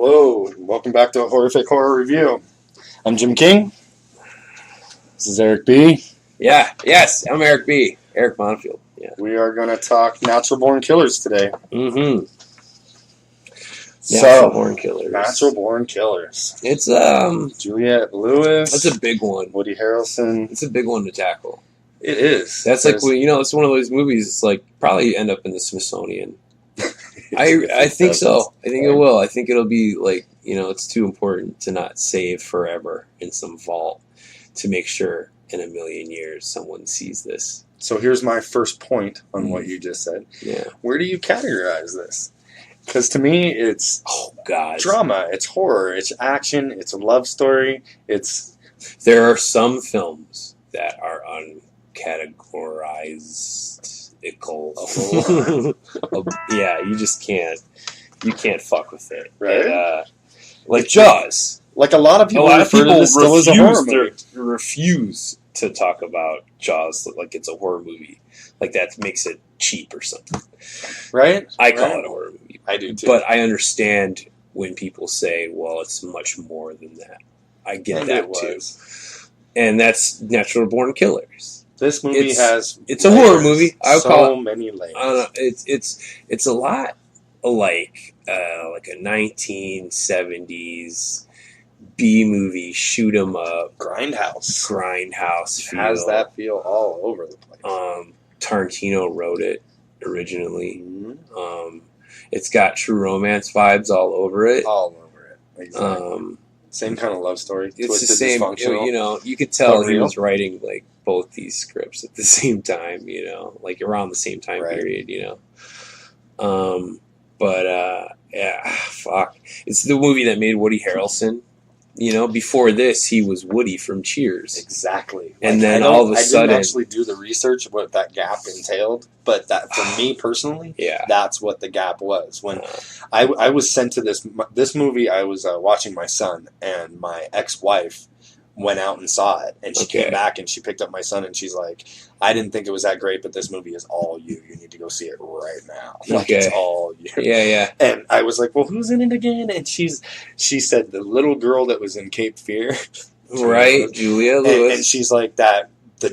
Hello, welcome back to a Horrific Horror Review. I'm Jim King. This is Eric B. Yes, I'm Eric B. Eric Monfield. Yeah. We are going to talk Natural Born Killers today. Mm-hmm. Natural Born Killers. Natural Born Killers. It's Juliette Lewis. That's a big one. Woody Harrelson. It's a big one to tackle. It is. That's like it's one of those movies. It's like probably end up in the Smithsonian. I think so. I think it will. I think it'll be like, it's too important to not save forever in some vault to make sure in a million years someone sees this. So here's my first point on what you just said. Yeah. Where do you categorize this? Because to me, it's drama, it's horror, it's action, it's a love story. There are some films that are uncategorized. Yeah, you just can't. You can't fuck with it, right? Like Jaws. Like a lot of people refer to this still as a horror movie. Refuse to talk about Jaws like it's a horror movie. Like that makes it cheap or something, right? I call it a horror movie. I do too. But I understand when people say, "Well, it's much more than that." I get that too, and that's Natural Born Killers. This movie has it's a horror movie. I would call it many layers. I don't know. It's a lot like a 1970s B movie shoot 'em up grindhouse feel. Has that feel all over the place. Tarantino wrote it originally. Mm-hmm. It's got True Romance vibes all over it. Exactly. Same kind of love story. It's the same. You could tell he was writing like both these scripts at the same time. Like around the same time period. Fuck. It's the movie that made Woody Harrelson. Before this, he was Woody from Cheers. Exactly. And then all of a sudden... I didn't actually do the research of what that gap entailed, but that for me personally, that's what the gap was. When I was sent to this movie, I was watching my son, and my ex-wife went out and saw it, and she came back, and she picked up my son, and she's like, I didn't think it was that great, but this movie is all you. You need to go see it right now. Like, it's all you. Yeah. And I was like, well, who's in it again? And she said the little girl that was in Cape Fear. Right, Julia Lewis. And she's like the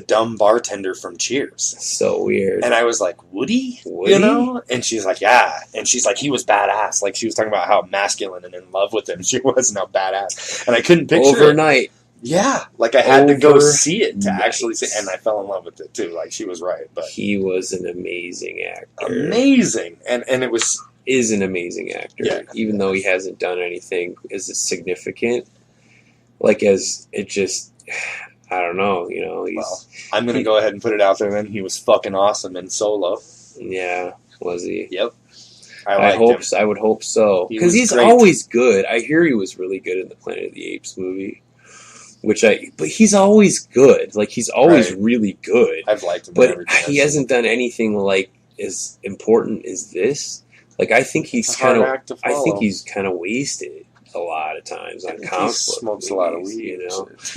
dumb bartender from Cheers. So weird. And I was like, Woody? And she's like, yeah. And she's like, he was badass. Like, she was talking about how masculine and in love with him she was and how badass. And I couldn't picture overnight. Yeah, like I had to go see it to actually see, and I fell in love with it too. Like she was right, but he was an amazing actor. Amazing, and it is an amazing actor. Yeah, even though he hasn't done anything as significant, like as it just, I don't know. I'm gonna go ahead and put it out there. Then he was fucking awesome in Solo. Yeah, was he? Yep. I would hope so because he's always good. I hear he was really good in the Planet of the Apes movie. But he's always good. Like he's always really good. I've liked him, but he hasn't done anything like as important as this. Like I think he's kind of wasted a lot of times on comic books. He smokes a lot of weed.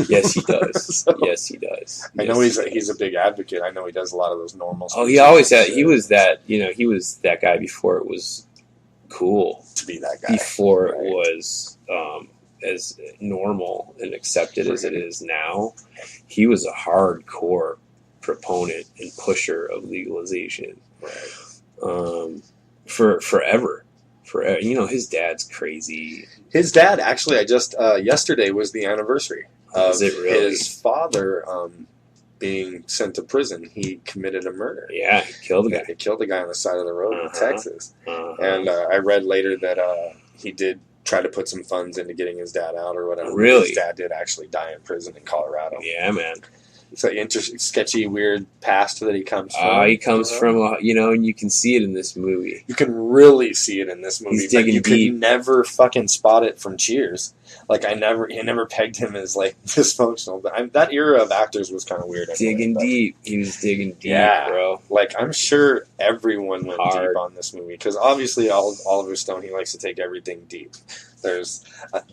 Yes, he does. Yes, he does. I know he's a big advocate. I know he does a lot of those normal. Oh, he always had. He was that. He was that guy before it was cool to be that guy. Before it was. As normal and accepted as it is now, he was a hardcore proponent and pusher of legalization for forever. His dad's crazy. His dad, actually, I just yesterday was the anniversary of his father being sent to prison. He committed a murder. Yeah, he killed a guy. He killed a guy on the side of the road in Texas. And I read later that he did try to put some funds into getting his dad out or whatever. Really? His dad did actually die in prison in Colorado. Yeah, man. It's an interesting, sketchy, weird past that he comes from. He comes from, and you can see it in this movie. You can really see it in this movie. He's digging deep. Could never fucking spot it from Cheers. Like, he never pegged him as, like, dysfunctional. But that era of actors was kind of weird. Digging deep. He was digging deep, bro. Like, I'm sure everyone went deep on this movie. Because, obviously, Oliver Stone, he likes to take everything deep. There's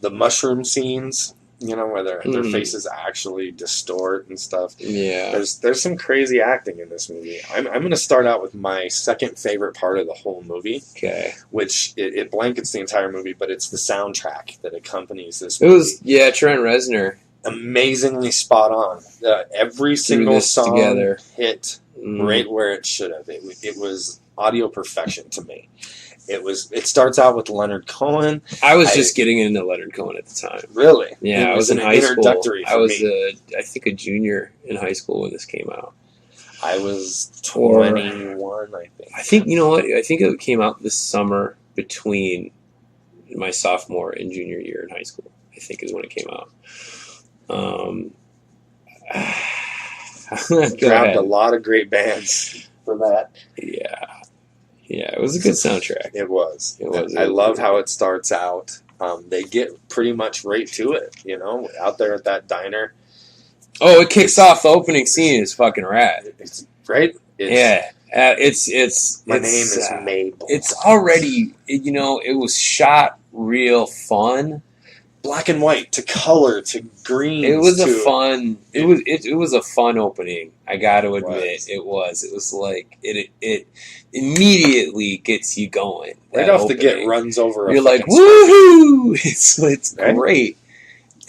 the mushroom scenes where their faces actually distort and stuff. Yeah. There's some crazy acting in this movie. I'm going to start out with my second favorite part of the whole movie. Okay. Which it blankets the entire movie, but it's the soundtrack that accompanies this movie. It was, Trent Reznor. Amazingly spot on. Every single song together. hit right where it should have. It was audio perfection to me. It starts out with Leonard Cohen. I was just getting into Leonard Cohen at the time. Really? Yeah, I was in high school. I was I think a junior in high school when this came out. I was 21, I think. I think, you know what? I think it came out this summer between my sophomore and junior year in high school, I think is when it came out. Grabbed a lot of great bands for that. Yeah, it was a good soundtrack. It was. I love how it starts out. They get pretty much right to it, out there at that diner. Oh, it kicks off the opening scene is fucking rad. It's right? It's my name is Mabel. It's already, it was shot real fun. Black and white to color to green. It was it was a fun opening. I got to admit, it was. It was like it immediately gets you going. Right off the get, runs over. You're like, woohoo! It's great,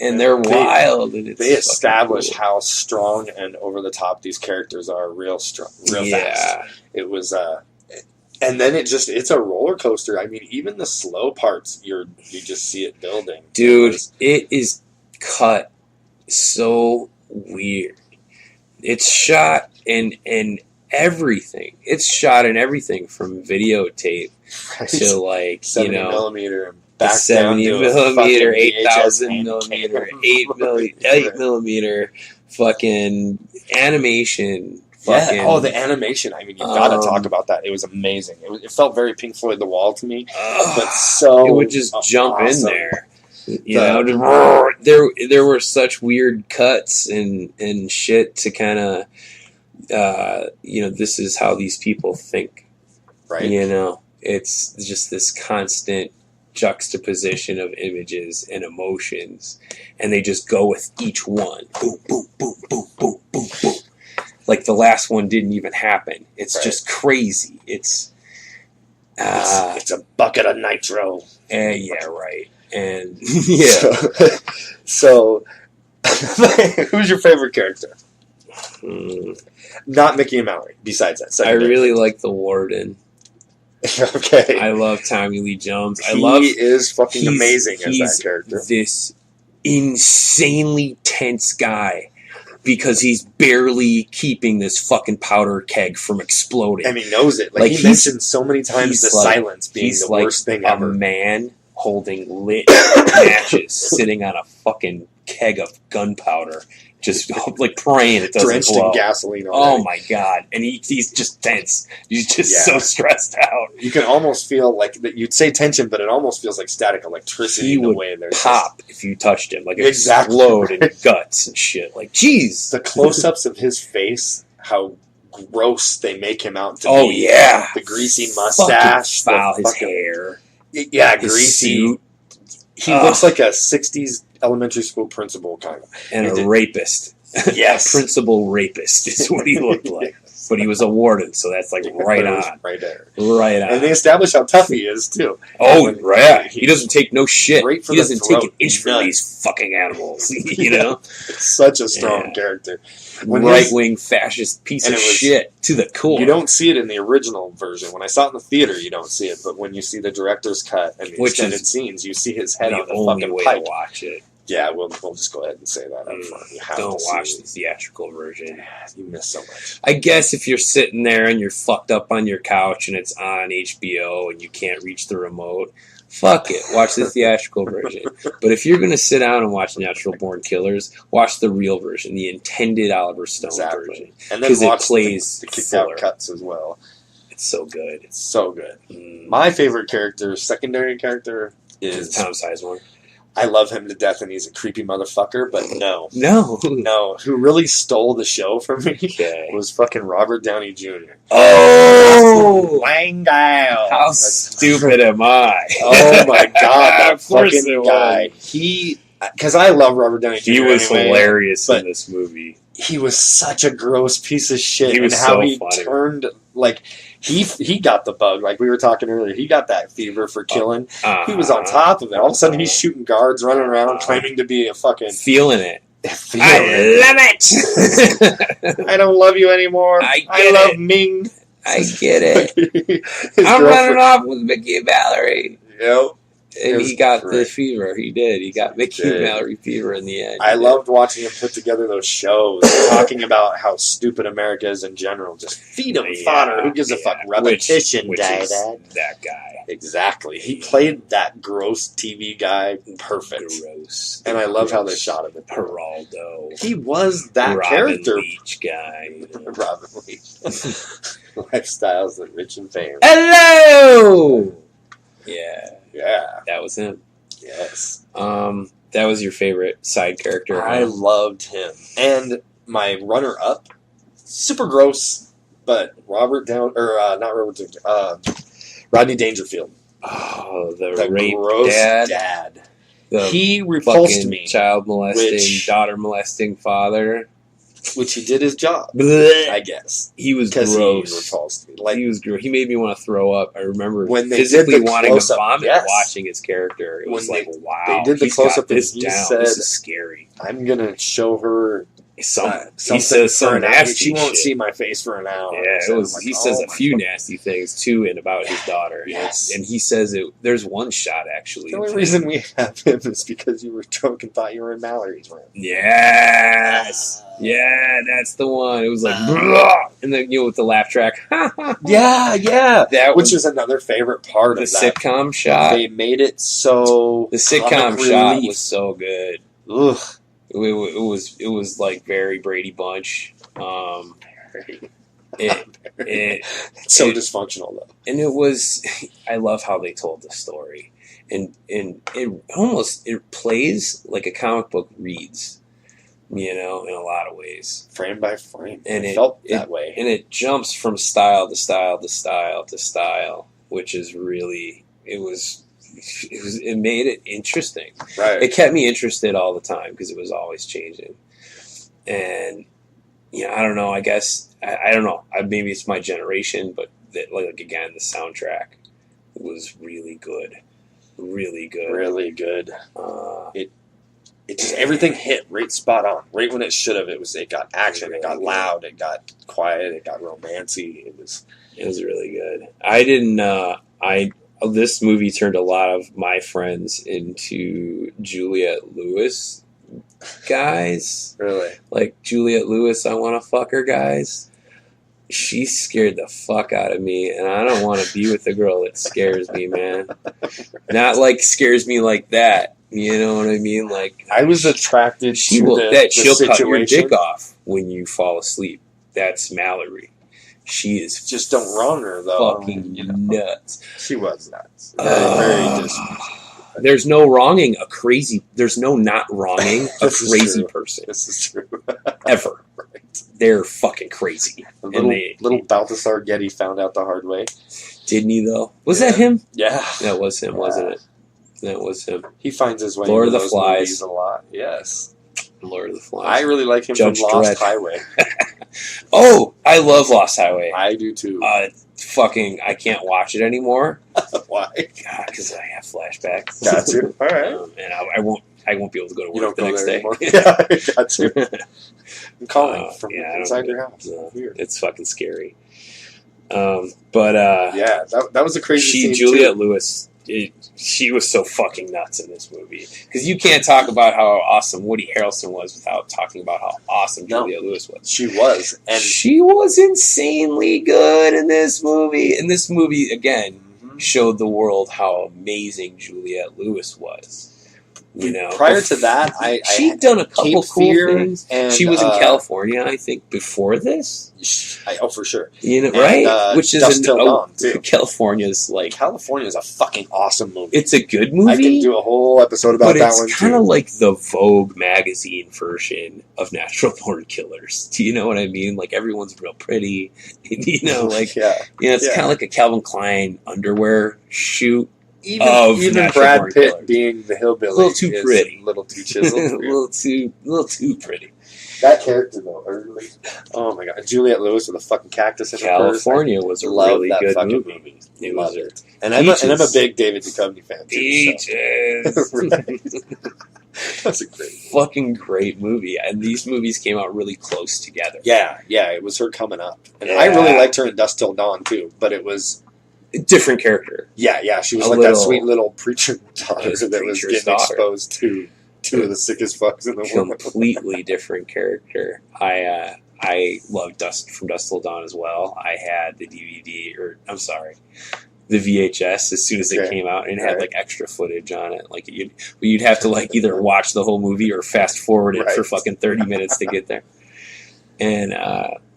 and they're wild. And they establish how strong and over the top these characters are. Real strong, real fast. It was. And then it's a roller coaster. I mean, even the slow parts, you just see it building. Dude, it is cut so weird. It's shot in everything. It's shot in everything from videotape to 70 millimeter and back 70 millimeter, 8,000 millimeter, 8 millimeter, fucking animation. The animation. I mean, you got to talk about that. It was amazing. It felt very Pink Floyd The Wall to me, but so it would just jump in there. There were such weird cuts and shit to kind of, this is how these people think. Right. It's just this constant juxtaposition of images and emotions, and they just go with each one. Boom, boom, boom, boom, boom, boom, boom. Like the last one didn't even happen. It's just crazy. It's a bucket of nitro. Yeah, right. And So who's your favorite character? Not Mickey and Mallory. Besides that, I really like the Warden. Okay. I love Tommy Lee Jones. He is fucking amazing as that character. This insanely tense guy. Because he's barely keeping this fucking powder keg from exploding. And he knows it. He mentioned so many times the silence being the worst thing ever. A man holding lit matches sitting on a fucking keg of gunpowder. Just praying it doesn't drenched blow. In gasoline already. Oh my god. And he's just tense. He's just so stressed out. You can almost feel you'd say tension, but it almost feels like static electricity. He would pop if you touched him. Explode in guts and shit. Jeez. The close-ups of his face, how gross they make him out to be. Oh yeah. The greasy mustache. Foul, his hair. Yeah, greasy. Suit. He looks like a 60s elementary school principal, kind of. And a rapist. Yes. A principal rapist is what he looked like. But he was a warden, so that's right on. Right there. Right on. And they establish how tough he is, too. Oh, right. He doesn't take no shit. He doesn't take an inch from None. These fucking animals. Such a strong character. Right-wing fascist piece of shit to the core. You don't see it in the original version. When I saw it in the theater, you don't see it. But when you see the director's cut and the extended scenes, you see his head on the fucking way pipe. To watch it. Yeah, we'll just go ahead and say that up front. You have don't to watch the theatrical version. You miss so much. I guess if you're sitting there and you're fucked up on your couch and it's on HBO and you can't reach the remote, fuck it. Watch the theatrical version. But if you're going to sit down and watch Natural Born Killers, watch the real version, the intended Oliver Stone version. And then watch it plays the kicked out cuts as well. It's so good. It's so good. My favorite character, secondary character, is Tom Sizemore. I love him to death, and he's a creepy motherfucker, but no. Who really stole the show from me was fucking Robert Downey Jr. Oh! Wang-Dao. How stupid am I? Oh my god, that fucking guy. because I love Robert Downey Jr. He was anyway, hilarious in this movie. He was such a gross piece of shit. He was and how so he funny. turned, like, he got the bug. Like we were talking earlier, he got that fever for killing. He was on top of it. All of a sudden, he's shooting guards, running around, claiming to be a fucking... Feeling it. I love it! I don't love you anymore. I love Ming. I get it. I'm running off with Mickey and Mallory. Yep. And he got the fever. He did. He got Mickey and Mallory fever in the end. I loved watching him put together those shows, talking about how stupid America is in general. Just feed him fodder. Who gives a fuck? Repetition, which Dad. Is that guy. Exactly. He played that gross TV guy perfect. Gross. And I love how they shot him. Geraldo. He was that Robin character. Leach guy. Robin Leach. Lifestyles that rich and famous. Hello! Yeah. Yeah. That was him. Yes. That was your favorite side character. I loved him. And my runner-up, super gross, but Rodney Dangerfield. Oh, the rape gross dad. He repulsed me. Child molesting, daughter molesting father. Which he did his job, Blech. I guess. He was gross. He repulsed me. Like, he was gross. He made me want to throw up. I remember when they physically did the wanting to vomit watching his character. It was like, wow. They did the close-up and he said, this is scary. I'm going to show her something. He says some nasty shit. She won't see my face for an hour. Yeah, it was, he says a few nasty things, too, and about his daughter. Yes. And he says there's one shot, actually. The only reason we have him is because you were drunk and thought you were in Mallory's room. Yes. Yeah, that's the one. It was like, and then, with the laugh track. Yeah. Which is another favorite part of the sitcom shot. They made it so... The sitcom shot was so good. Ugh. It was like very Brady Bunch. It's so dysfunctional though. And it was, I love how they told the story. And it plays like a comic book reads, in a lot of ways. Frame by frame. And it felt that way. And it jumps from style to style to style to style, which is really, it made it interesting. Right. It kept me interested all the time because it was always changing. And, I don't know, I guess, I don't know. Maybe it's my generation, but again, the soundtrack was really good. Really good. Really good. It just, everything hit right spot on. Right when it should have. It got action, it got loud, it got quiet, it got romancy. It was really good. I didn't, this movie turned a lot of my friends into Juliette Lewis guys. Really? Like Juliette Lewis, I want to fuck her guys. She scared the fuck out of me, and I don't want to be with a girl that scares me, man. Not like scares me like that. You know what I mean? Like I was attracted to she'll situation. Cut your dick off when you fall asleep. That's Mallory. She is just don't wrong her though. Fucking nuts. She was nuts. Very There's no wronging a crazy. There's no not wronging a crazy person. This is true. Ever. Right. They're fucking crazy. Little Balthasar Getty found out the hard way. Didn't he though? Was that him? Yeah. That was him, wasn't it? That was him. He finds his way Lord into of the those Flies movies a lot. Yes. Lord of the Flies. I really like him Judge from Lost Dredd. Highway. Oh, I love Lost Highway. I do too. I can't watch it anymore. Why? God, because I have flashbacks. Got you. All right. And I won't be able to go to work you don't the go next there day. Anymore? Yeah, got you. I'm calling from inside your house. Weird. It's fucking scary. Yeah, that was a crazy scene Juliette too. Lewis, she was so fucking nuts in this movie. Because you can't talk about how awesome Woody Harrelson was without talking about how awesome Juliette Lewis was. She was. And she was insanely good in this movie. And this movie, again, showed the world how amazing Juliette Lewis was. Prior to that, she'd done a couple cool things. And, she was in California, I think, before this. For sure. Right? Which is Dusk Till Dawn, too. California's a fucking awesome movie. It's a good movie. I can do a whole episode about that one, too. It's kind of like the Vogue magazine version of Natural Born Killers. Do you know what I mean? Like, everyone's real pretty. It's kind of like a Calvin Klein underwear shoot. Even Brad Pitt killers. Being the hillbilly, a little too pretty, a little too chiseled, a little too pretty. That character though, early. Oh my god, Juliette Lewis with a fucking cactus in her purse. California was a really good movie. It was it. And I'm a big David Duchovny fan too. Beaches. So. That's a fucking great movie, and these movies came out really close together. Yeah, it was her coming up, and I really liked her in Dusk Till Dawn too. But it was a different character. Yeah, she was like that sweet little preacher daughter that was getting exposed to two of the sickest fucks in the world. Completely different character. I love From Dusk Till Dawn as well. I had the the VHS as soon as it came out, and it had like extra footage on it. Like you'd have to like either watch the whole movie or fast forward it for fucking 30 minutes to get there. And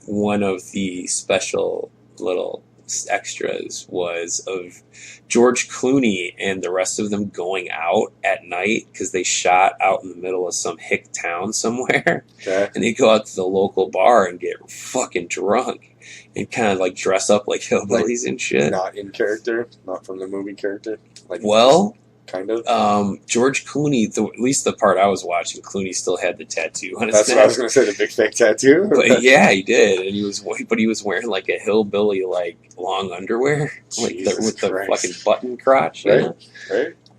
one of the special little extras was of George Clooney and the rest of them going out at night because they shot out in the middle of some hick town somewhere. And they go out to the local bar and get fucking drunk and kind of like dress up like hillbillies and shit. Not in character, not from the movie character. Kind of. George Clooney, at least the part I was watching, Clooney still had the tattoo on his neck. That's what I was going to say, the big fake tattoo. But yeah, he did, and he was wearing like a hillbilly like long underwear, like with the fucking button crotch, right?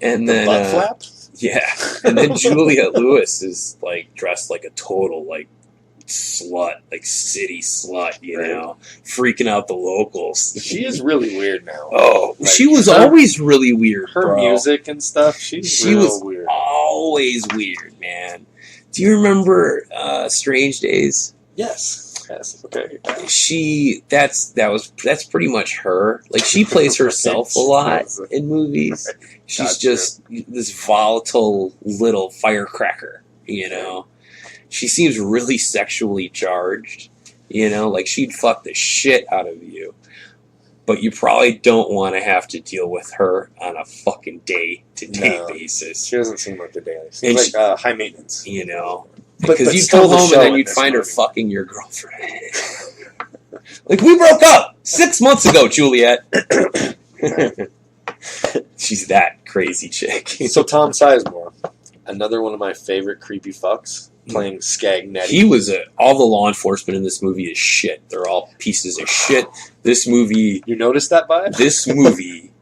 And the then butt flap. Yeah, and then Juliette Lewis is like dressed like a total like slut, like city slut, you know, freaking out the locals. She is really weird now. Oh, like, she was always really weird. Her music and stuff, she was weird. Always weird, man. Do you remember Strange Days? Yes. Okay. That's pretty much her. Like she plays herself a lot in movies. She's just this volatile little firecracker, you know. She seems really sexually charged, you know, like she'd fuck the shit out of you. But you probably don't want to have to deal with her on a fucking day-to-day basis. She doesn't seem like the day. She's like high maintenance. You know, because you'd come home and then you'd find her fucking your girlfriend. Like, we broke up 6 months ago, Juliet. She's that crazy chick. So Tom Sizemore, another one of my favorite creepy fucks. Playing Skagnetti. He was all the law enforcement in this movie is shit. They're all pieces of shit. This movie... You noticed that vibe? This movie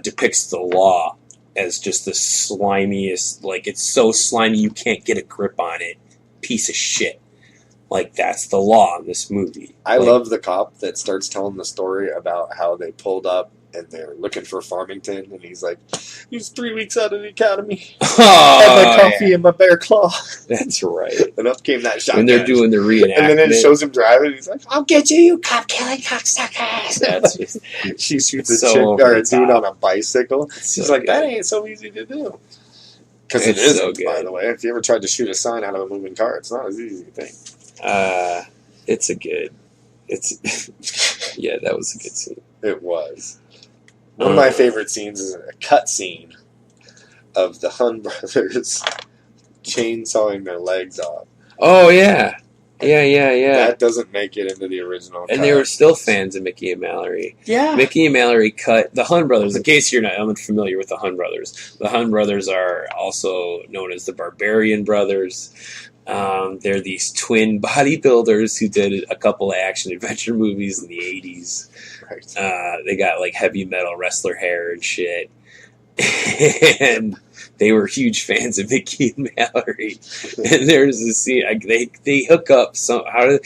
depicts the law as just the slimiest... Like, it's so slimy you can't get a grip on it. Piece of shit. Like, that's the law in this movie. I love the cop that starts telling the story about how they pulled up and they're looking for Farmington, and he's like, he's 3 weeks out of the academy. Had my coffee in my bear claw. That's right. And up came that shotgun. When they're doing the reenactment. And then it shows him driving, and he's like, I'll get you, you cop-killing cocksuckers. That's just... She shoots a chick or a dude on a bicycle. She's like, that ain't so easy to do. Because it isn't, by the way. If you ever tried to shoot a sign out of a moving car, it's not as easy as you think. Yeah, that was a good scene. It was. One of my favorite scenes is a cut scene of the Hun brothers chainsawing their legs off. Oh, yeah. Yeah. That doesn't make it into the original cut. And they were still fans of Mickey and Mallory. Yeah. Mickey and Mallory cut the Hun brothers. In case you're not unfamiliar with the Hun brothers, the Hun brothers are also known as the Barbarian brothers. They're these twin bodybuilders who did a couple of action-adventure movies in the 80s. Right. They got like heavy metal wrestler hair and shit. And they were huge fans of Mickey and Mallory. And there's a scene they hook up I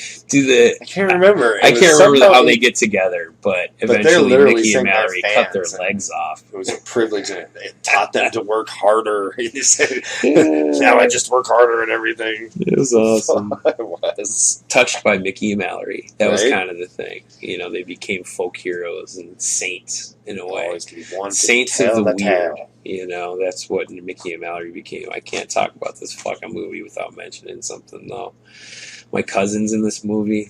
can't remember. I can't remember how they get together, but eventually Mickey and Mallory cut their legs off. It was a privilege, and it taught them to work harder. He said, now I just work harder and everything. It was awesome. It was touched by Mickey and Mallory. That was kind of the thing. You know, they became folk heroes and saints in a way. Saints of the weird. You know, that's what Mickey and Mallory became. I can't talk about this fucking movie without mentioning something, though. My cousin's in this movie.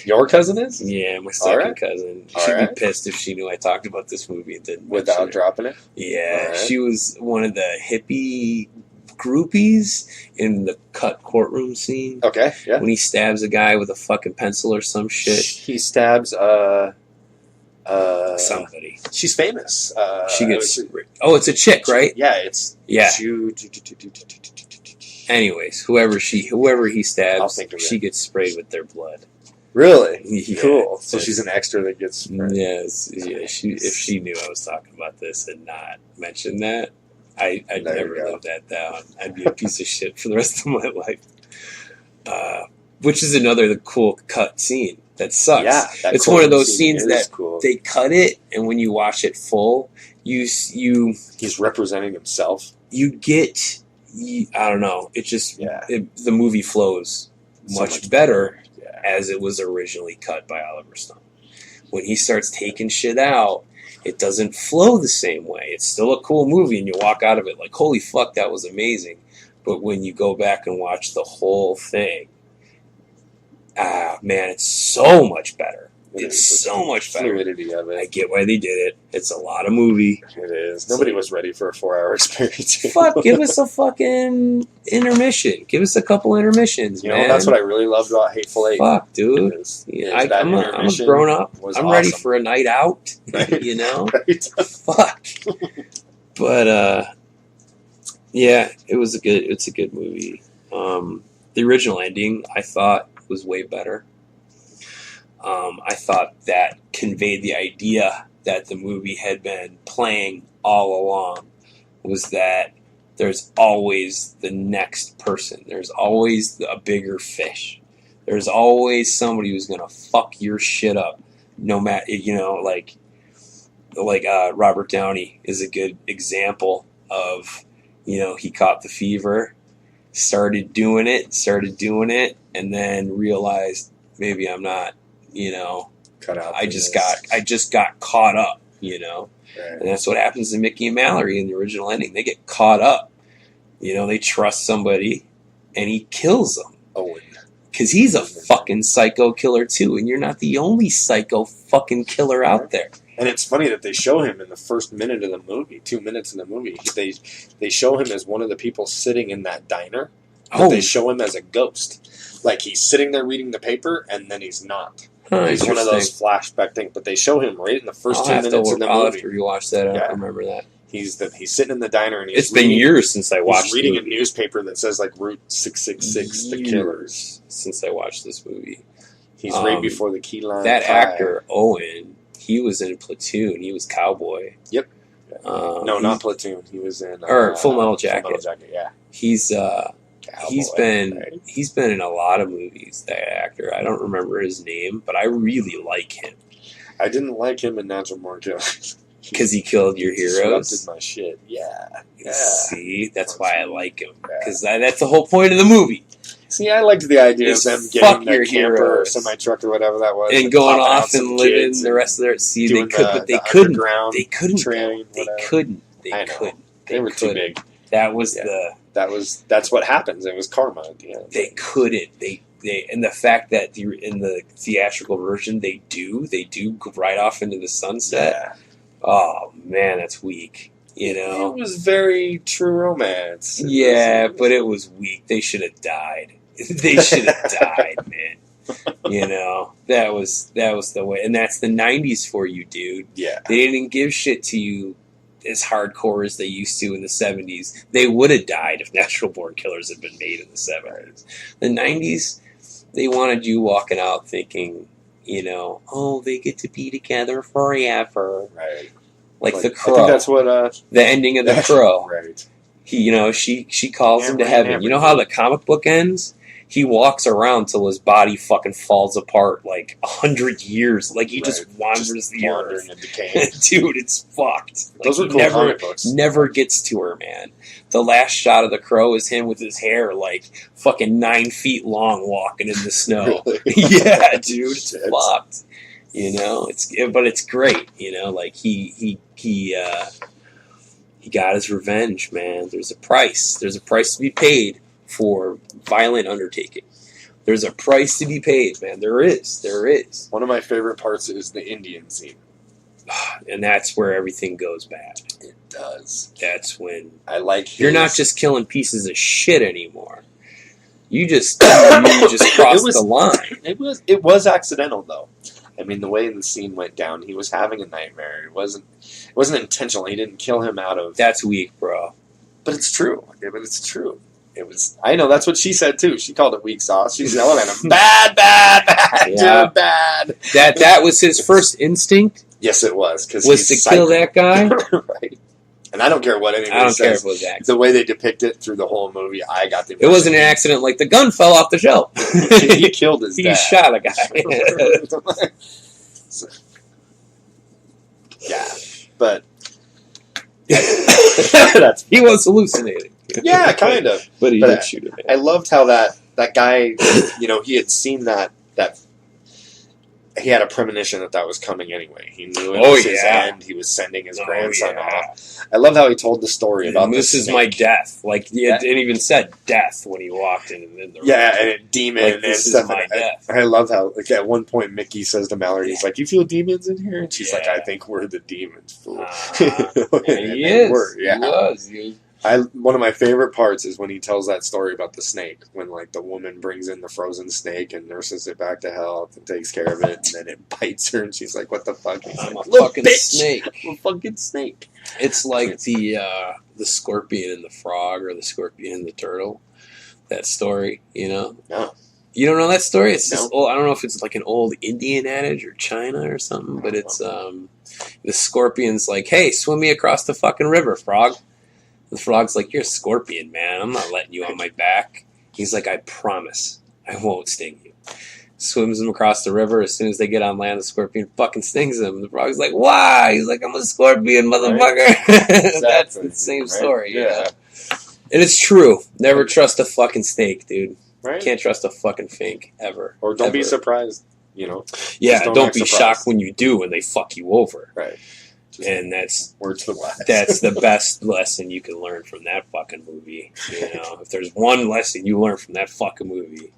Your cousin is? Yeah, my second cousin. She'd be pissed if she knew I talked about this movie and didn't without dropping it? Yeah, she was one of the hippie groupies in the cut courtroom scene. Okay, yeah. When he stabs a guy with a fucking pencil or some shit. He stabs Somebody. She's famous. She gets. It's a chick, right? Yeah, it's. Yeah. Anyways, whoever he stabs, she gets sprayed with their blood. Really? Yeah, cool. So she's an extra that gets sprayed. Yes. Yeah. If she knew I was talking about this and not mentioned that, I'd never live that down. I'd be a piece of shit for the rest of my life. Which is another cool cut scene. That sucks. Yeah, it's one of those scenes that cool. They cut it, and when you watch it full, he's representing himself. You get, I don't know. It just the movie flows much better as it was originally cut by Oliver Stone. When he starts taking shit out, it doesn't flow the same way. It's still a cool movie, and you walk out of it like, holy fuck, that was amazing. But when you go back and watch the whole thing, man, it's so much better. It's so much better. Fluidity of it. I get why they did it. It's a lot of movie. It is. Nobody was ready for a 4-hour experience. Fuck, give us a fucking intermission. Give us a couple intermissions, man. You know, that's what I really loved about Hateful Eight. Fuck, dude. I'm a grown up. I'm awesome. Ready for a night out. You know? Fuck. But, yeah, it's a good movie. The original ending, I thought, was way better. I thought that conveyed the idea that the movie had been playing all along, was that there's always the next person. There's always a bigger fish. There's always somebody who's going to fuck your shit up. No matter, like Robert Downey is a good example of, he caught the fever, started doing it, and then realized maybe I'm not, cut out. I just got caught up, right. And that's what happens to Mickey and Mallory in the original ending. They get caught up, they trust somebody, and he kills them. Owen. Because he's a fucking psycho killer too, and you're not the only psycho fucking killer out there. And it's funny that they show him in the first minute of the movie, 2 minutes in the movie. They show him as one of the people sitting in that diner. But they show him as a ghost. Like, he's sitting there reading the paper, and then he's not. He's one of those flashback things. But they show him right in the first 2 minutes in the movie. I'll have to rewatch that. I don't remember that. He's sitting in the diner, and it's been years since I watched. He's reading a newspaper that says like Route 666, the killers. Since I watched this movie, he's right before the key line. That actor Owen, he was in Platoon. He was Cowboy. Yep. No, not Platoon. He was in Full Metal Jacket. Full Metal Jacket. Yeah. He's been in a lot of movies. That actor. I don't remember his name, but I really like him. I didn't like him in Natural Born Killers. Because he killed your heroes? Disrupted my shit. Yeah. See? That's why I like him. Because that's the whole point of the movie. See, I liked the idea of them getting their camper or semi-truck or whatever that was. And going off and living the rest of their... See, they couldn't. They couldn't. They were too big. That was That's what happens. It was karma at the end. They couldn't. And the fact that in the theatrical version, they do right off into the sunset. Yeah. Oh, man, that's weak. It was very True Romance. Yeah, but it was weak. They should have died. They should have died, man. That was the way. And that's the 90s for you, dude. Yeah. They didn't give shit to you as hardcore as they used to in the 70s. They would have died if Natural Born Killers had been made in the 70s. The 90s, they wanted you walking out thinking, they get to be together forever. Right. Like The Crow. I think that's what... the ending of The Crow. Right. She calls him to heaven. You know how the comic book ends? He walks around till his body fucking falls apart like 100 years. Like he just wanders the earth. Dude, it's fucked. Like, those are cool comic books. Never gets to her, man. The last shot of The Crow is him with his hair like fucking 9 feet long walking in the snow. Really? Yeah, dude, it's fucked. But it's great. Like he got his revenge, man. There's a price. There's a price to be paid for violent undertaking. There's a price to be paid, man. There is. One of my favorite parts is the Indian scene. And that's where everything goes bad. It does. That's when you're not just killing pieces of shit anymore. You just crossed the line. It was accidental though. I mean, the way the scene went down, he was having a nightmare. It wasn't intentional. He didn't kill him out of... That's weak, bro. But it's true. Yeah, but it's true. It was... I know, that's what she said, too. She called it weak sauce. She's yelling at him, bad, yeah. Dude, bad. That was his first instinct? Yes, it was. Was to kill that guy? Right. And I don't care what anybody says. Care if it was accident. The way they depict it through the whole movie, I got the impression. It wasn't an accident, like the gun fell off the shelf. He killed his dad. He shot a guy. So, yeah, but... he was hallucinating. Yeah, kind of. But he did shoot him. I loved how that guy, he had seen that he had a premonition that was coming anyway. He knew it was his end. He was sending his grandson off. I love how he told the story about this is my death. Like, it even said death when he walked in. And a demon. Like, this is my death. I love how, like, at one point, Mickey says to Mallory, he's like, you feel demons in here? And she's like, I think we're the demons, fool. He is. He was. One of my favorite parts is when he tells that story about the snake, when like the woman brings in the frozen snake and nurses it back to health and takes care of it, and then it bites her, and she's like, "What the fuck? I'm a fucking snake. I'm a fucking snake." It's like the scorpion and the frog, or the scorpion and the turtle. That story, No. You don't know that story? It's just old. I don't know if it's like an old Indian adage or China or something, but it's the scorpion's like, "Hey, swim me across the fucking river, frog." The frog's like, "You're a scorpion, man. I'm not letting you on my back." He's like, "I promise I won't sting you." Swims him across the river. As soon as they get on land, the scorpion fucking stings him. The frog's like, "Why?" He's like, "I'm a scorpion, motherfucker." Right. Exactly. That's the same story. Yeah. And it's true. Never trust a fucking snake, dude. Right. Can't trust a fucking fink, ever. Or don't be surprised, Yeah, don't be shocked when you do, when they fuck you over. Right. And that's the best lesson you can learn from that fucking movie. If there's one lesson you learn from that fucking movie,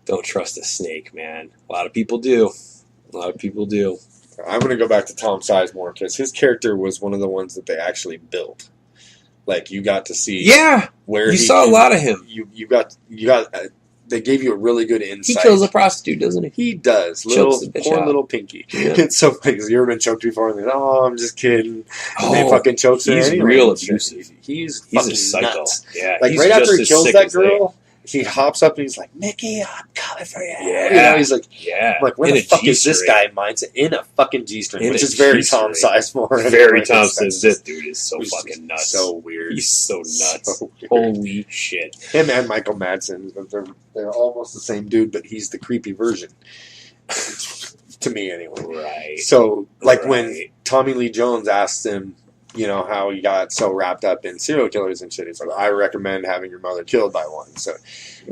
don't trust a snake, man. A lot of people do. I'm going to go back to Tom Sizemore because his character was one of the ones that they actually built. Like, you got to see where you saw a lot of him. You got they gave you a really good insight. He kills a prostitute, doesn't he? He does. Poor little Pinky. Yeah. It's so funny because you ever been choked before? And they're like, "Oh, I'm just kidding." And they fucking chokes her. He's real abusive. He's a psycho. Nuts. Yeah, like right after he kills that girl, he hops up and he's like, "Mickey, I'm coming for you." Yeah. He's like, I'm like, where the fuck is this guy? Mine's in a fucking G-string, which is very Tom Sizemore. Very Tom Sizemore. This dude is so fucking nuts. So weird. He's so nuts. Holy shit. Him and Michael Madsen, they're almost the same dude, but he's the creepy version. To me, anyway. Right. So, like when Tommy Lee Jones asked him, how he got so wrapped up in serial killers and shit. He's like, "I recommend having your mother killed by one." So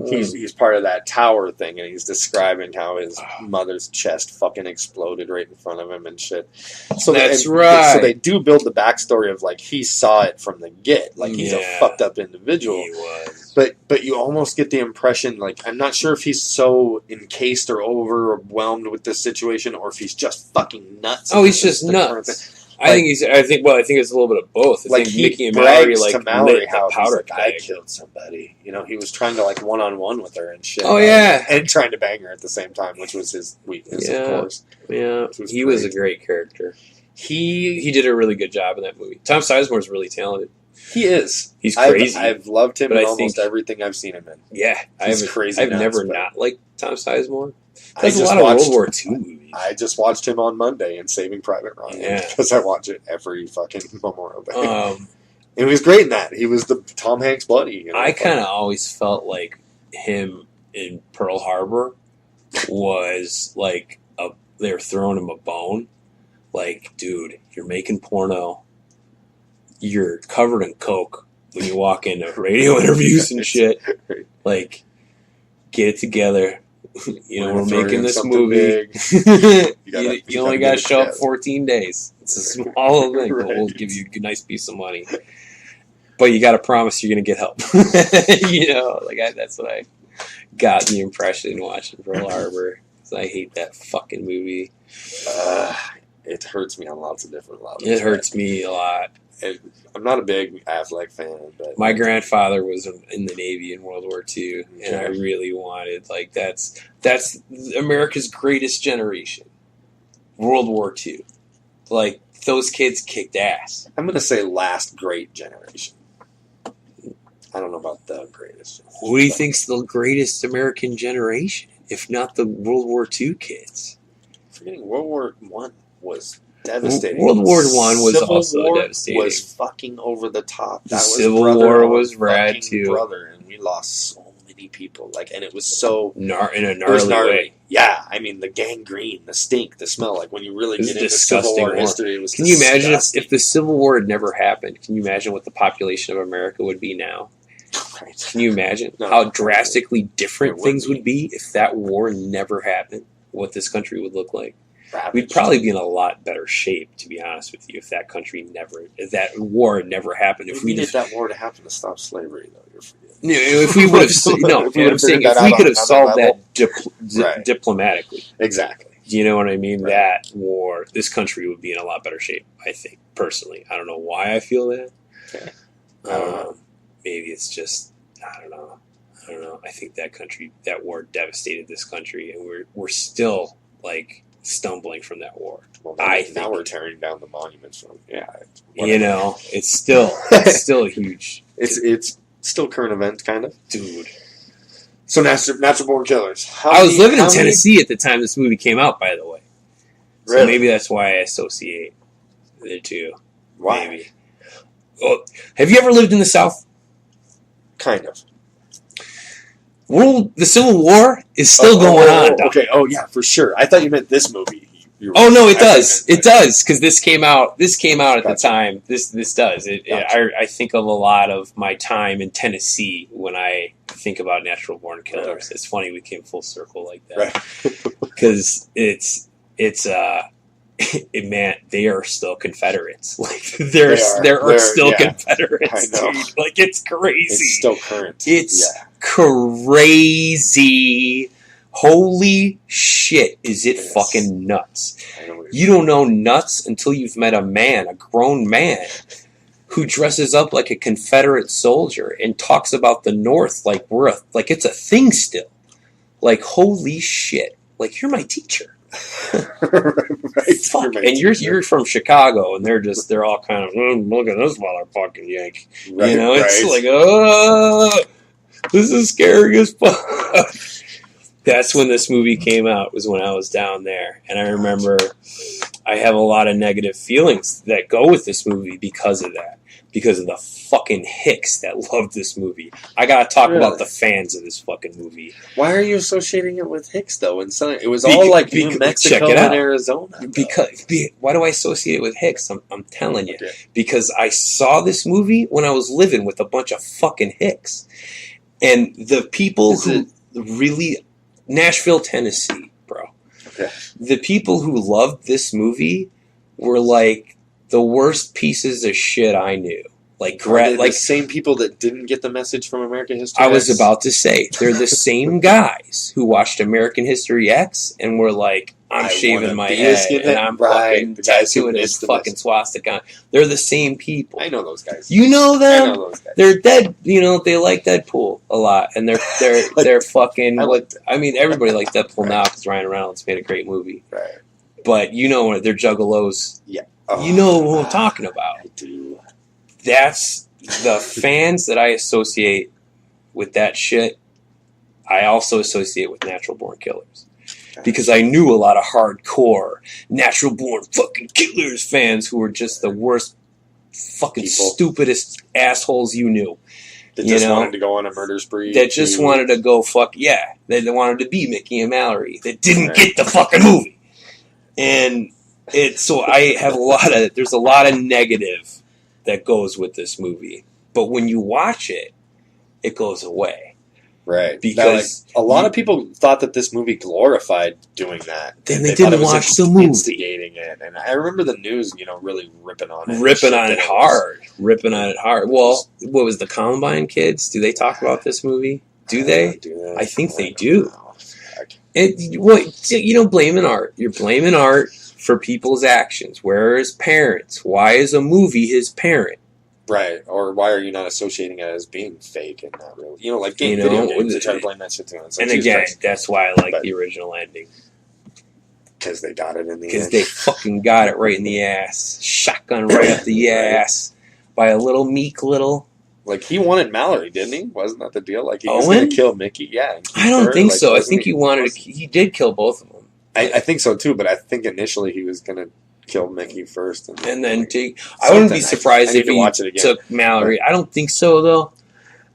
he's part of that tower thing, and he's describing how his mother's chest fucking exploded right in front of him and shit. So right. So they do build the backstory of like he saw it from the get, like he's a fucked up individual. He was. But you almost get the impression, like, I'm not sure if he's so encased or overwhelmed with this situation, or if he's just fucking nuts. Oh, he's just nuts. I think it's a little bit of both. I think Mickey and Mallory to Mallory how powder I killed somebody. He was trying to like one-on-one with her and shit. Oh yeah, and trying to bang her at the same time, which was his weakness, of course. Yeah, he was a great character. He did a really good job in that movie. Tom Sizemore is really talented. He is. He's crazy. I've loved him in almost everything I've seen him in. Yeah, he's crazy. I've never not liked Tom Sizemore. There's a lot of World War II movies. I just watched him on Monday in Saving Private Ryan because I watch it every fucking Memorial Day. And he was great in that. He was the Tom Hanks buddy. I kind of always felt like him in Pearl Harbor was like they were throwing him a bone. Like, dude, you're making porno. You're covered in coke when you walk into radio interviews and shit. Like, get it together. We're making this movie. You only got to show up 14 days. It's a small thing, but we'll give you a nice piece of money. But you got to promise you're going to get help. That's what I got the impression watching Pearl Harbor. I hate that fucking movie. It hurts me on lots of different levels. It hurts me a lot. I'm not a big Affleck fan, but my grandfather was in the Navy in World War II, and I really wanted that's America's greatest generation. World War II. Like, those kids kicked ass. I'm going to say last great generation. I don't know about the greatest. Who do you think's the greatest American generation, if not the World War II kids? Forgetting World War I was devastating. World War I was Civil also War devastating. Was fucking over the top. The Civil War was rad too. Brother, and we lost so many people. Like, and it was so in a gnarly way. Yeah, I mean the gangrene, the stink, the smell. Like when you really get into Civil War history, it was. Can you imagine if the Civil War had never happened? Can you imagine what the population of America would be now? Right. Can you imagine how drastically different things would be if that war never happened? What this country would look like? We'd probably be in a lot better shape, to be honest with you, if that war never happened. If we needed that war to happen to stop slavery, though, you're forgetting. If we would have, if we could have solved that diplomatically, exactly. Do you know what I mean? Right. That war, this country would be in a lot better shape. I think personally, I don't know why I feel that. Okay. Maybe it's just I don't know. I think that war devastated this country, and we're still like stumbling from that war. Well, now we're tearing down the monuments from. Yeah, it's still huge. It's still current event, kind of, dude. So natural born killers. I was living in Tennessee at the time this movie came out, by the way. So maybe that's why I associate the two. Why? Maybe. Well, have you ever lived in the South? Kind of. The Civil War is still going on. Okay. Oh yeah, for sure. I thought you meant this movie. Oh no, it does. It does because this came out at the time. This does. I think of a lot of my time in Tennessee when I think about natural born killers. Right. It's funny we came full circle like that because man, they are still Confederates. Like there are still Confederates. I know. Dude. Like it's crazy. It's still current. It's crazy. Holy shit, is it fucking nuts. You don't know nuts until you've met a grown man, who dresses up like a Confederate soldier and talks about the North like it's a thing still. Like, holy shit. Like, you're my teacher. Right. Fuck. And you're from Chicago, and they're all kind of, look at this motherfucking yank. Right, it's like, oh, this is scary as fuck. That's when this movie came out, was when I was down there. And I remember I have a lot of negative feelings that go with this movie because of that. Because of the fucking hicks that loved this movie. I gotta talk about the fans of this fucking movie. Why are you associating it with hicks, though? It was all like New Mexico and Arizona. Why do I associate it with hicks? I'm telling you. Okay. Because I saw this movie when I was living with a bunch of fucking hicks. And the people really... Nashville, Tennessee, bro. Okay. The people who loved this movie were like the worst pieces of shit I knew. Like the same people that didn't get the message from American History X? I was about to say, they're the same guys who watched American History X and were like, I'm shaving my head and I'm fucking tattooing his fucking swastika. They're the same people. I know those guys. You know them? I know those guys. They're dead. They like Deadpool a lot, and they're fucking. Everybody likes Deadpool now because Ryan Reynolds made a great movie. Right. But they're juggalos. Yeah. You know who I'm talking about. I do. That's the fans that I associate with that shit. I also associate with natural born killers. Because I knew a lot of hardcore, natural born fucking killers fans who were just the worst, fucking stupidest assholes you knew. That just wanted to go on a murder spree. That just wanted to go fuck, yeah. They wanted to be Mickey and Mallory. That didn't get the fucking movie. And so I have there's a lot of negative that goes with this movie. But when you watch it, it goes away. Right. Because a lot of people thought that this movie glorified doing that. Then they didn't watch the movie. Instigating it. And I remember the news, really ripping on it. Ripping on it hard. Well, what was the Columbine kids? Do they talk about this movie? Do they? I think they do. You don't blame art. You're blaming art for people's actions. Where are his parents? Why is a movie his parent? Right, or why are you not associating it as being fake and not really? Like video games, they try to blame that shit too. And again, that's why I like the original ending. Because they got it in the Because end. they fucking got it right in the ass. Shotgun right up the ass by a little meek little. Like, he wanted Mallory, didn't he? Wasn't that the deal? Like, he was Owen? going to kill Mickey. Yeah. I don't think so. I think he did kill both of them. I think so too, but I think initially he was going to kill Mickey first. And then take... I wouldn't be surprised if he took Mallory. I don't think so, though.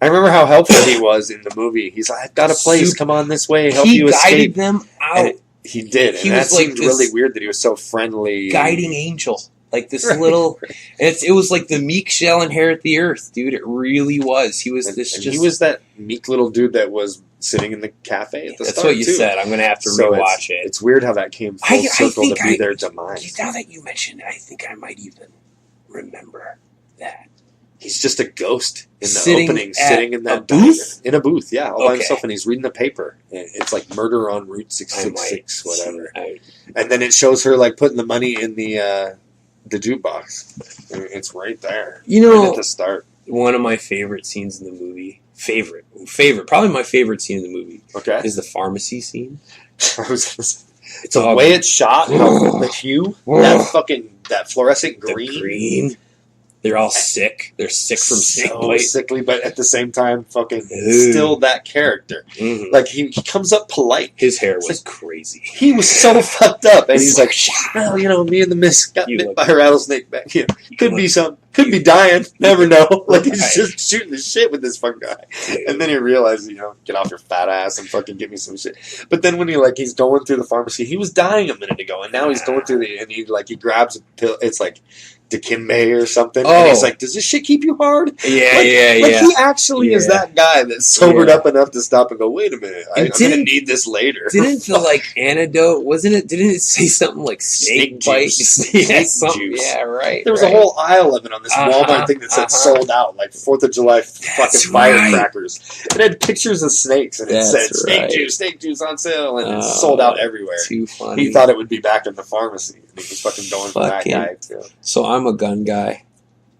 I remember how helpful he was in the movie. He's like, I've got a place. Come on this way. Help you escape. He guided them out. And he did. And that seemed really weird that he was so friendly. Guiding angel. Like this little... It was like the meek shall inherit the earth, dude. It really was. He was he was that meek little dude that was sitting in the cafe at the start, That's what you said. I'm going to have to rewatch it. It's weird how that came full circle to be their demise. Now that you mentioned it, I think I might even remember that. He's just a ghost in the opening, sitting in that booth? In a booth, yeah, all by himself, and he's reading the paper. It's like Murder on Route 666, whatever. And then it shows her like putting the money in the jukebox. It's right there. You know, right at the start. One of my favorite scenes in the movie, probably my favorite scene in the movie, is the pharmacy scene. It's the way it's shot, the hue, that fluorescent green. They're all sick. They're sick from snake bite. Sickly, but at the same time, still that character. Mm-hmm. Like, he comes up polite. His hair was crazy. He was so fucked up. And he's like, well, me and the miss got bit by a rattlesnake back here. Could be dying. Never know. Like, he's just shooting the shit with this fucking guy. And then he realizes, get off your fat ass and fucking give me some shit. But then when he's going through the pharmacy, he was dying a minute ago. And now he's going through and he grabs a pill. It's like Dikembe or something. And he's like, does this shit keep you hard? Yeah. He actually is that guy that's sobered up enough to stop and go, wait a minute, I'm going to need this later. Didn't the antidote, didn't it say something like snake bite? Juice. Juice. Yeah, right. There was a whole aisle of it on this Walmart thing that said sold out, like 4th of July fucking firecrackers. It had pictures of snakes and it said snake juice on sale, and it sold out everywhere. Too funny. He thought it would be back in the pharmacy. And he was fucking going for that guy too. So I'm a gun guy.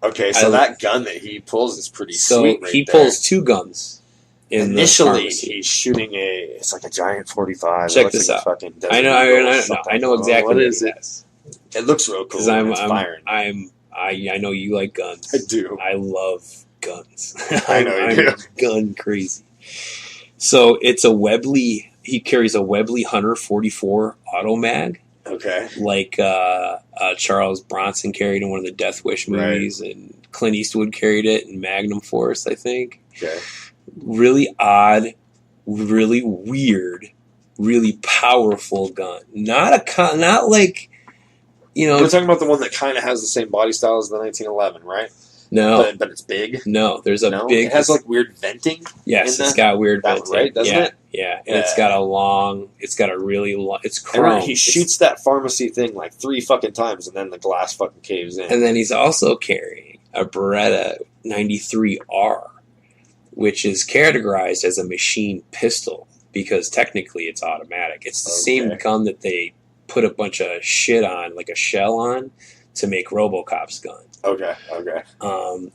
Okay, so that gun that he pulls is pretty sweet. So he pulls two guns. Initially, he's shooting it's like a giant 45. Check this out. I know exactly what it is. It looks real cool. I know you like guns. I do. I love guns. I know you do. Gun crazy. So it's a Webley. He carries a Webley Hunter 44 auto mag. Okay. Like Charles Bronson carried in one of the Death Wish movies, and Clint Eastwood carried it in Magnum Force, I think. Okay. Really odd, really weird, really powerful gun. Not like, We're talking about the one that kind of has the same body style as the 1911, right? No. But it's big? No, there's a big... It has like weird venting? Yes, it's got weird venting. Right, doesn't it? Yeah, and it's got a really long... It's chrome. He shoots that pharmacy thing like 3 fucking times, and then the glass fucking caves in. And then he's also carrying a Beretta 93R, which is categorized as a machine pistol, because technically it's automatic. It's the same gun that they put a bunch of shit on, like a shell on, to make RoboCop's gun. Okay.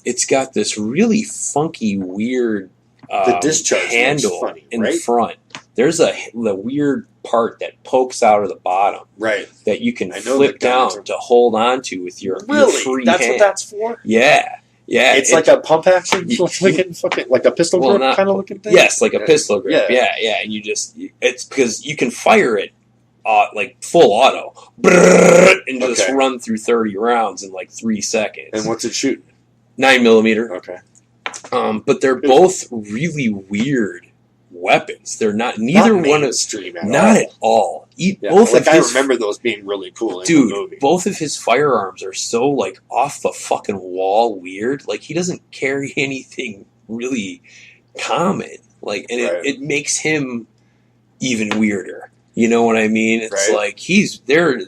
It's got this really funky, weird the discharge handle in the front. There's the weird part that pokes out of the bottom, right? That you can flip down to hold on to with your free That's hand. What that's for? Yeah. It's like a pump action, like a pistol grip kind of looking thing. Yes, like a pistol grip. Yeah. And it's because you can fire it. Like full auto, and just run through 30 rounds in like 3 seconds. And what's it shooting? 9mm. Okay. But they're both really weird weapons. They're neither one of at all. I remember those being really cool. In the movie. Both of his firearms are so like off the fucking wall weird. Like he doesn't carry anything really common. Like, and it makes him even weirder. You know what I mean? It's like they're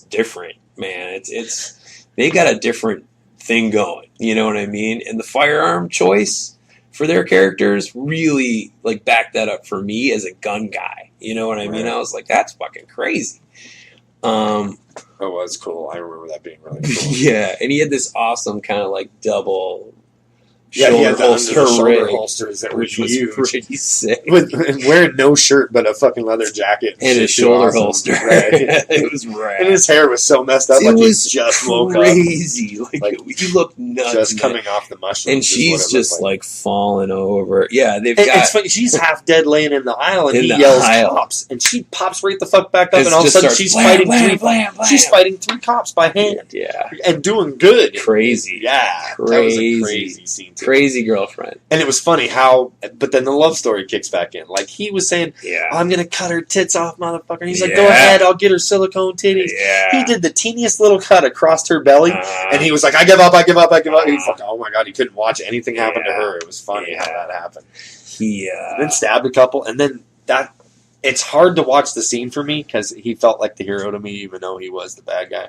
different, man. It's they got a different thing going. You know what I mean? And the firearm choice for their characters really like backed that up for me as a gun guy. You know what I mean? I was like, that's fucking crazy. It was cool. I remember that being really cool. Yeah, and he had this awesome kind of like double shoulder holster holsters that which were was huge. pretty sick. And wearing no shirt but a fucking leather jacket and a shoulder holster. Right. It was rad. And his hair was so messed up, like he just woke up. Crazy. Like he looked nuts. Just coming off the mushrooms. And she's just like falling over. Yeah, it's funny. She's half dead laying in the aisle, and he yells cops, and she pops right the fuck back up, and all of a sudden she's fighting she's fighting 3 cops by hand. Yeah. And doing good. Crazy. Yeah. Crazy. That was a crazy scene too. Crazy girlfriend. And it was funny but then the love story kicks back in. Like he was saying, I'm gonna cut her tits off, motherfucker. And he's like, go ahead, I'll get her silicone titties. Yeah. He did the teeniest little cut across her belly, and he was like, I give up. He was like, oh my god, he couldn't watch anything happen to her. It was funny how that happened. He then stabbed a couple, and then that. It's hard to watch the scene for me because he felt like the hero to me, even though he was the bad guy.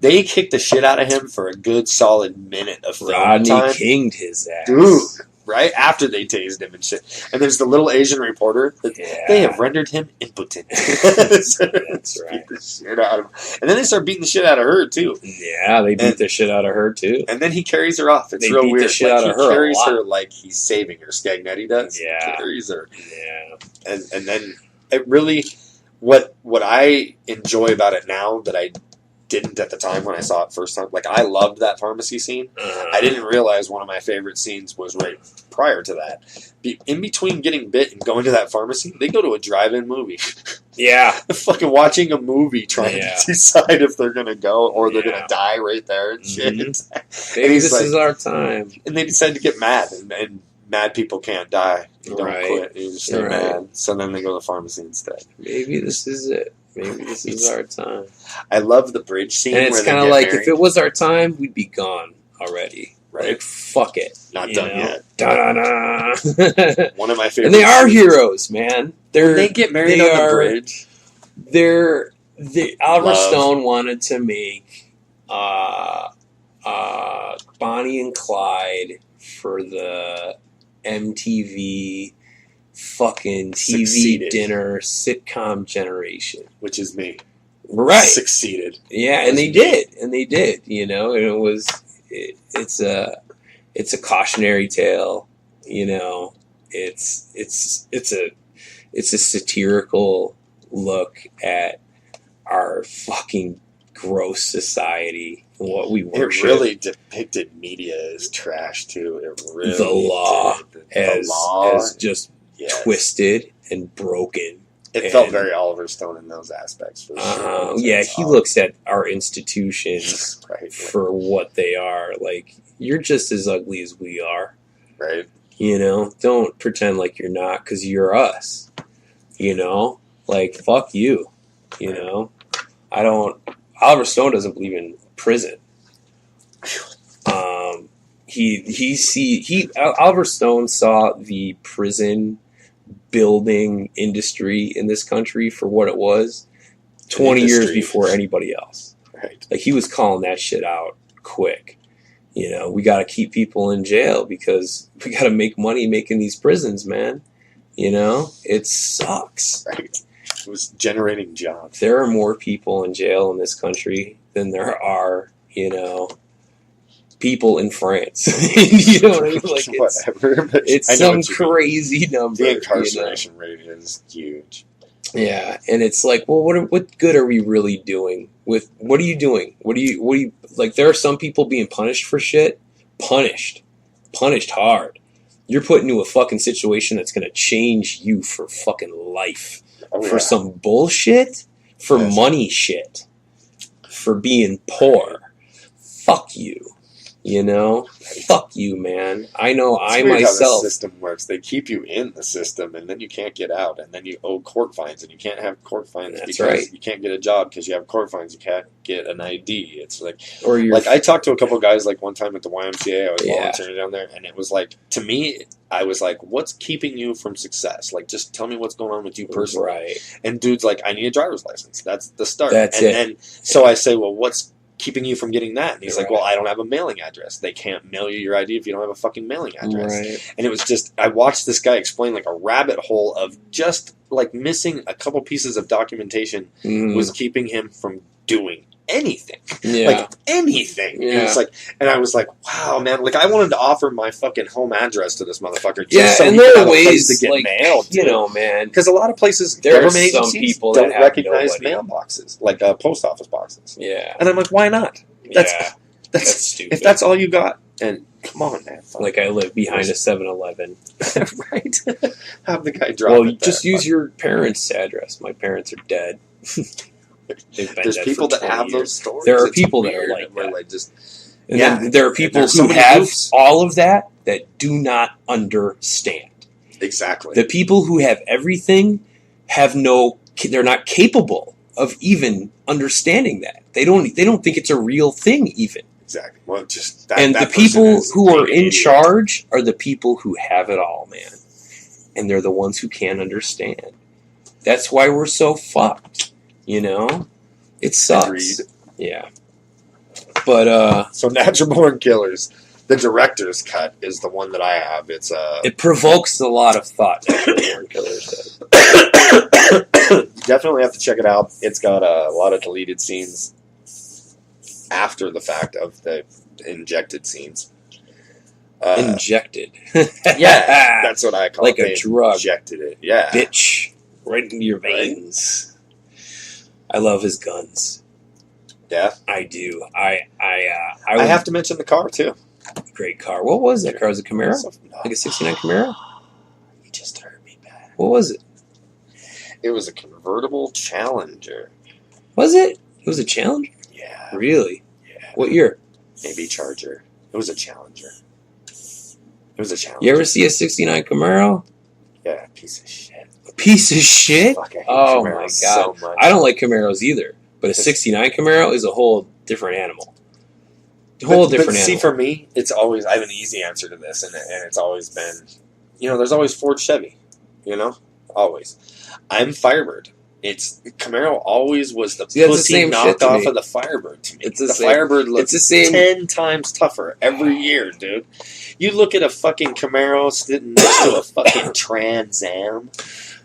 They kicked the shit out of him for a good solid minute of film time. Rodney kinged his ass. Dude, right? After they tased him and shit. And there's the little Asian reporter. They have rendered him impotent. That's right. The shit out of him. And then they start beating the shit out of her, too. Yeah, they beat the shit out of her, too. And then he carries her off. It's real weird. The shit out of her. He carries her like he's saving her. Scagnetti does. Yeah. He carries her. Yeah. And then it really... What I enjoy about it now that I didn't at the time when I saw it first time. Like, I loved that pharmacy scene. I didn't realize one of my favorite scenes was right prior to that. In between getting bit and going to that pharmacy, they go to a drive-in movie. Yeah. Fucking watching a movie trying to decide if they're going to go or they're going to die right there and shit. Maybe this is our time. And they decide to get mad, and mad people can't die. You don't quit. You just stay mad. So then they go to the pharmacy instead. Maybe this is it. Maybe this is our time. I love the bridge scene. And it's kind of like, if it was our time, we'd be gone already. Right. Like, fuck it. Not done yet. Da-da-da. One of my favorite. And they are heroes, man. They get married on the bridge. Oliver Stone wanted to make Bonnie and Clyde for the MTV fucking TV dinner sitcom generation, which is me. Right. Succeeded. Yeah, and they did. You know, and it was it's a cautionary tale, you know. It's a satirical look at our fucking gross society and what we worship. It really depicted media as trash too. It really the law as just twisted and broken. It felt very Oliver Stone in those aspects. For sure. Yeah, he looks at our institutions for what they are. Like, you're just as ugly as we are. Right. You know, don't pretend like you're not, because you're us. You know? Like, fuck you. You know? Oliver Stone doesn't believe in prison. Oliver Stone saw the prison building industry in this country for what it was 20 years before anybody else. Right. Like, he was calling that shit out quick. You know, we got to keep people in jail because we got to make money making these prisons, man. You know, it sucks. Right. It was generating jobs. There are more people in jail in this country than there are, you know, people in France. You know what I mean? Like, whatever. It's some crazy number. The incarceration rate is huge. Yeah, and it's like, well, what good are we really doing? What are you doing? What do you like? There are some people being punished for shit. Punished hard. You're put into a fucking situation that's gonna change you for fucking life. For some bullshit, for money shit, for being poor. Fuck you. You know? Fuck you, man. I know I myself... how the system works. They keep you in the system, and then you can't get out, and then you owe court fines, and you can't have court fines because you can't get a job because you have court fines. You can't get an ID. It's like... I talked to a couple guys, like, one time at the YMCA. I was volunteering down there, and it was like, to me, I was like, what's keeping you from success? Like, just tell me what's going on with you personally. Right. And dude's like, I need a driver's license. That's the start. So I say, well, what's keeping you from getting that? And he's like, well, I don't have a mailing address. They can't mail you your ID if you don't have a fucking mailing address. Right. And it was just, I watched this guy explain like a rabbit hole of just like missing a couple pieces of documentation was keeping him from doing anything. Yeah. Like, anything. Yeah. And I was like, wow, man. Like, I wanted to offer my fucking home address to this motherfucker. Just so and he there could are have a place ways to get like, mail, dude. you know, man. Because a lot of places, there are government some agencies people don't that recognize nobody. mailboxes, like post office boxes. Yeah. And I'm like, why not? That's stupid. If that's all you got, and come on, man. Like I live behind a 7-Eleven. Right? Have the guy drop Well, it just there. use your parents' address. My parents are dead. There's people that have those stories. There are people that are like that. Like just, and then there are people so who many have groups. all of that do not understand. Exactly. The people who have everything they're not capable of even understanding that. They don't think it's a real thing even. Exactly. Well, just that. And that the people who are in idiot. charge are the people who have it all, man. And they're the ones who can't understand. That's why we're so fucked. You know? It sucks. Agreed. Yeah. But so Natural Born Killers, the director's cut is the one that I have. It's it provokes a lot of thought. Natural Born Killers. Definitely have to check it out. It's got a lot of deleted scenes after the fact of the injected scenes. Injected. Yeah, that's what I call like it. Like a drug. Injected it. Yeah. Bitch. Right into your veins. Right? I love his guns. Yeah. I do. I have to mention the car, too. Great car. What was that car? Was it a Camaro? Like a 69 Camaro? You just heard me bad. What was it? It was a convertible Challenger. Was it? It was a Challenger? Yeah. Really? Yeah. What year? Maybe Charger. It was a Challenger. It was a Challenger. You ever see a 69 Camaro? Yeah, piece of shit. A piece of shit? Fuck, I hate oh Camaros my god. so much. I don't like Camaros either. But a 69 Camaro is a whole different animal. But see, for me, it's always, I have an easy answer to this, and it's always been, there's always Ford Chevy, always. I'm Firebird. Camaro always was the pussy knockoff of the Firebird to me. The Firebird looks 10 times tougher every year, dude. You look at a fucking Camaro sitting next to a fucking Trans Am.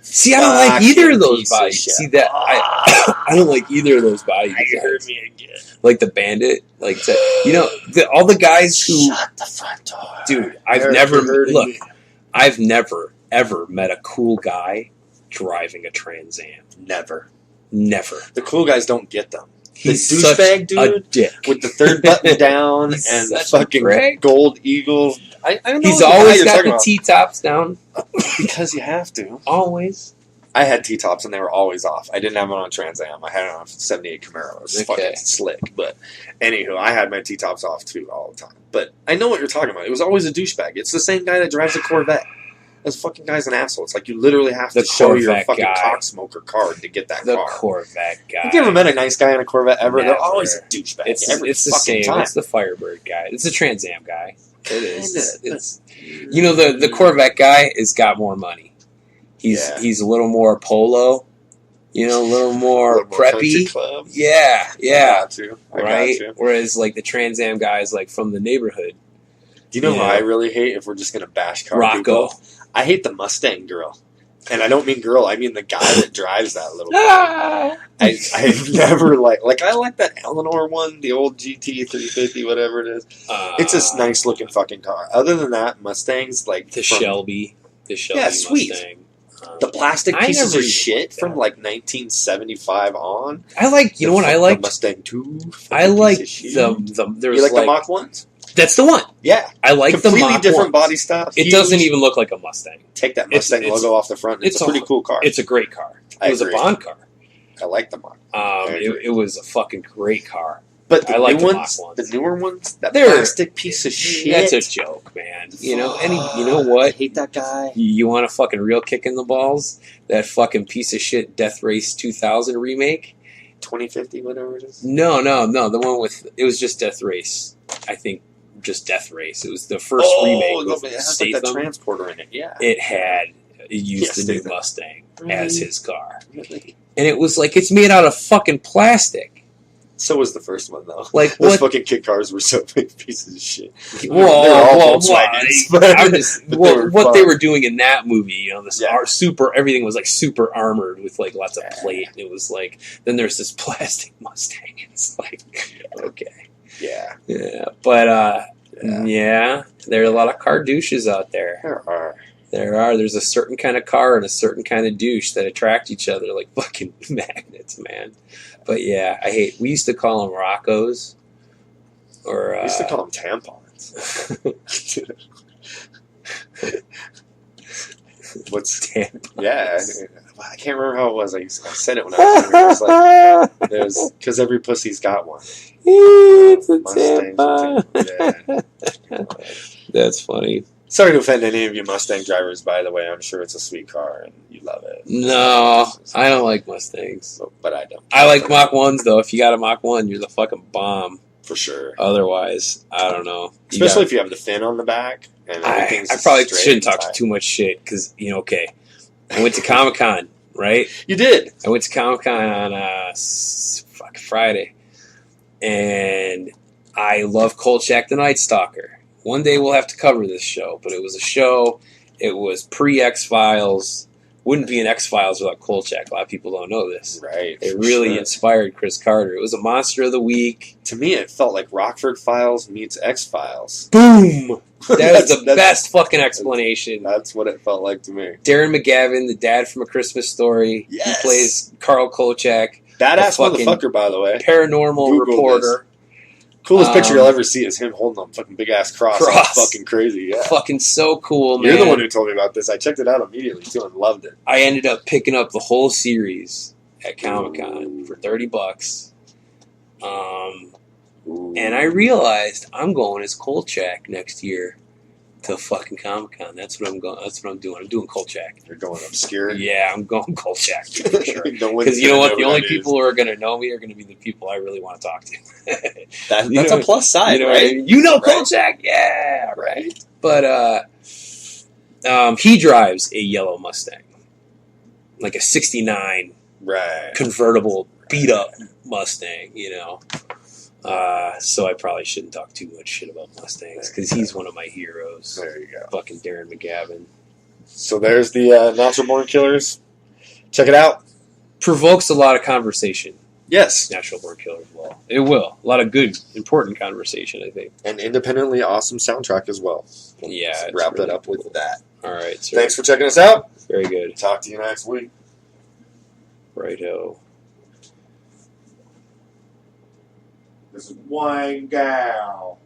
See, I don't like either of those bodies. See that? I don't like either of those bodies. You heard me again. Like the Bandit, like all the guys who shut the front door, dude. I've never ever met a cool guy driving a Trans Am. Never. The cool guys don't get them. He's the douchebag dude a dick with the third button down and the fucking gold eagle. I know he's always got the T-tops down because you have to. Always. I had T-tops and they were always off. I didn't have them on Trans Am. I had it on 78 Camaro. It was fucking slick. But anywho, I had my T-tops off too all the time. But I know what you're talking about. It was always a douchebag. It's the same guy that drives a Corvette. This fucking guy's an asshole. It's like you literally have to show your fucking cocksmoker card to get that car. The Corvette guy. Have you ever met a nice guy in a Corvette ever? Never. They're always a douchebag. It's the same. Time. It's the Firebird guy. It's the Trans Am guy. It is. It's the Corvette guy has got more money. He's a little more polo. A little more preppy. Yeah. I got you. Whereas like the Trans Am guy is like from the neighborhood. Do you know who I really hate if we're just gonna bash car Rocco. people? I hate the Mustang girl. And I don't mean girl, I mean the guy that drives that little I never I like that Eleanor one, the old GT 350, whatever it is. It's a nice looking fucking car. Other than that, Mustangs the Shelby. Yeah, sweet. Mustang. The plastic pieces of shit from 1975 on. I like, what I like? The Mustang 2. I like there's you like the Mach 1s? That's the one. Yeah. I like the Mach 1s. Completely different body style. It doesn't even look like a Mustang. Take that Mustang logo off the front. It's a pretty cool car. It's a great car. It was a Bond car. I like the Mach. It was a fucking great car. But I like the Mach 1s. The newer ones, that plastic piece of shit. That's a joke, man. You know what? I hate that guy. You want a fucking real kick in the balls? That fucking piece of shit Death Race 2000 remake? 2050, whatever it is? No. The one it was just Death Race. I think just Death Race. It was the first remake with it has Statham. that transporter in it, yeah. It used the new Mustang as his car. Really? And it was like, it's made out of fucking plastic. So was the first one, though. Like, those what? fucking kit cars were so big pieces of shit. Whoa, Volkswagens, what they were doing in that movie, you know, this everything was like super armored with like lots of plate. It was like, then there's this plastic Mustang. It's like, okay. Yeah. Yeah. But, yeah, there are a lot of car douches out there. There are. There's a certain kind of car and a certain kind of douche that attract each other like fucking magnets, man. But yeah, we used to call them Roccos. Or, we used to call them tampons. What's tampons? Yeah, I can't remember how it was. I said it when I was younger. It was like, because every pussy's got one. It's a Mustang's tampon. Yeah. That's funny. Sorry to offend any of you Mustang drivers, by the way. I'm sure it's a sweet car and you love it. No, I don't like Mustangs. But I don't. I like Mach 1s, though. If you got a Mach 1, you're the fucking bomb. For sure. Otherwise, I don't know. Especially if you have the fin on the back. And I probably shouldn't talk too much shit because, you know, okay. I went to Comic-Con, right? You did? I went to Comic-Con on Friday. And I love Kolchak the Night Stalker. One day we'll have to cover this show, but it was a show. It was pre-X-Files. Wouldn't be an X-Files without Kolchak. A lot of people don't know this. Right. It really inspired Chris Carter. It was a Monster of the Week. To me, it felt like Rockford Files meets X-Files. Boom! That was the best fucking explanation. That's what it felt like to me. Darren McGavin, the dad from A Christmas Story. Yes. He plays Carl Kolchak. Badass motherfucker, by the way. Paranormal Google reporter. This. Coolest picture you'll ever see is him holding a fucking big-ass cross. Fucking crazy, yeah. Fucking so cool, man. You're the one who told me about this. I checked it out immediately, too, and loved it. I ended up picking up the whole series at Comic-Con for $30. And I realized I'm going as Kolchak next year to fucking Comic-Con. That's what I'm going. That's what I'm doing. I'm doing Kolchak. You're going obscure? Yeah, I'm going Kolchak for sure. Because you know what? The only people who are going to know me are going to be the people I really want to talk to. That's a plus side, right? You know Kolchak? Yeah, right. But he drives a yellow Mustang. Like a 69 convertible beat-up Mustang, you know. So I probably shouldn't talk too much shit about Mustangs because he's one of my heroes. There you go. Fucking Darren McGavin. So there's the Natural Born Killers. Check it out. Provokes a lot of conversation. Yes. Natural Born Killers will. It will. A lot of good, important conversation, I think. And independently awesome soundtrack as well. Yeah. Wrap it up with that. All right. Sir. Thanks for checking us out. Very good. Talk to you next week. Righto. This is one gal.